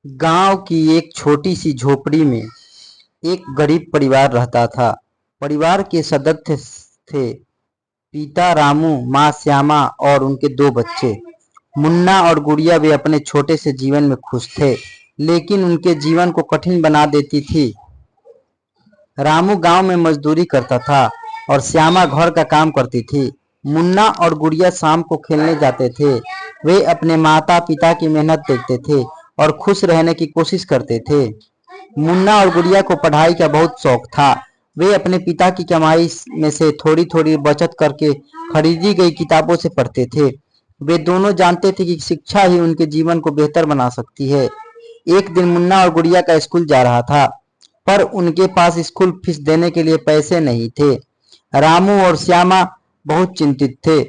गांव की एक छोटी सी झोपड़ी में एक गरीब परिवार रहता था। परिवार के सदस्य थे पिता रामू, माँ श्यामा और उनके दो बच्चे मुन्ना और गुड़िया। वे अपने छोटे से जीवन में खुश थे, लेकिन उनके जीवन को कठिन बना देती थी। रामू गांव में मजदूरी करता था और श्यामा घर का काम करती थी। मुन्ना और गुड़िया शाम को खेलने जाते थे। वे अपने माता पिता की मेहनत देखते थे और खुश रहने की कोशिश करते थे। मुन्ना और गुड़िया को पढ़ाई का बहुत शौक था। वे अपने पिता की कमाई में से थोड़ी थोड़ी बचत करके खरीदी गई किताबों से पढ़ते थे। वे दोनों जानते थे कि शिक्षा ही उनके जीवन को बेहतर बना सकती है। एक दिन मुन्ना और गुड़िया का स्कूल जा रहा था, पर उनके पास स्कूल फीस देने के लिए पैसे नहीं थे। रामू और श्यामा बहुत चिंतित थे,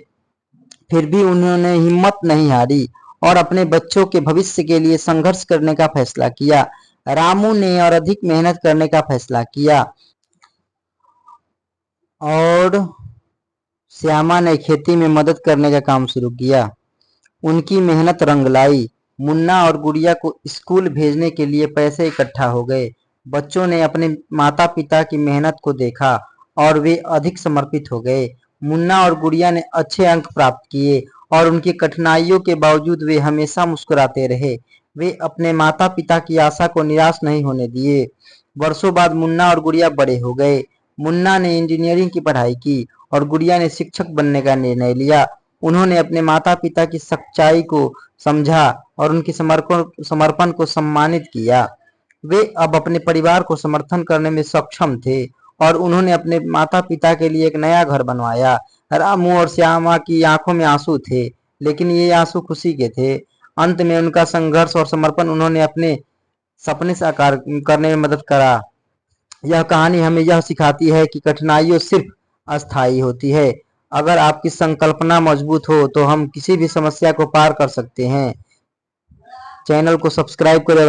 फिर भी उन्होंने हिम्मत नहीं हारी और अपने बच्चों के भविष्य के लिए संघर्ष करने का फैसला किया। रामू ने और अधिक मेहनत करने का फैसला किया और श्यामा ने खेती में मदद करने का काम शुरू किया। उनकी मेहनत रंग लाई। मुन्ना और गुड़िया को स्कूल भेजने के लिए पैसे इकट्ठा हो गए। बच्चों ने अपने माता पिता की मेहनत को देखा और वे अधिक समर्पित हो गए। मुन्ना और गुड़िया ने अच्छे अंक प्राप्त किए और उनकी कठिनाइयों के बावजूद वे हमेशा मुस्कुराते रहे। वे अपने माता पिता की आशा को निराश नहीं होने दिए। वर्षों बाद मुन्ना और गुड़िया बड़े हो गए। मुन्ना ने इंजीनियरिंग की पढ़ाई की और गुड़िया ने शिक्षक बनने का निर्णय लिया। उन्होंने अपने माता पिता की सच्चाई को समझा और उनके समर्पण को सम्मानित किया। वे अब अपने परिवार को समर्थन करने में सक्षम थे और उन्होंने अपने माता पिता के लिए एक नया घर बनवाया। रामू और श्यामा की आंखों में आंसू थे, लेकिन ये आंसू खुशी के थे। अंत में उनका संघर्ष और समर्पण उन्होंने अपने सपने साकार करने में मदद करा। यह कहानी हमें यह सिखाती है कि कठिनाइयाँ सिर्फ अस्थायी होती है। अगर आपकी संकल्पना मजबूत हो तो हम किसी भी समस्या को पार कर सकते हैं। चैनल को सब्सक्राइब करें।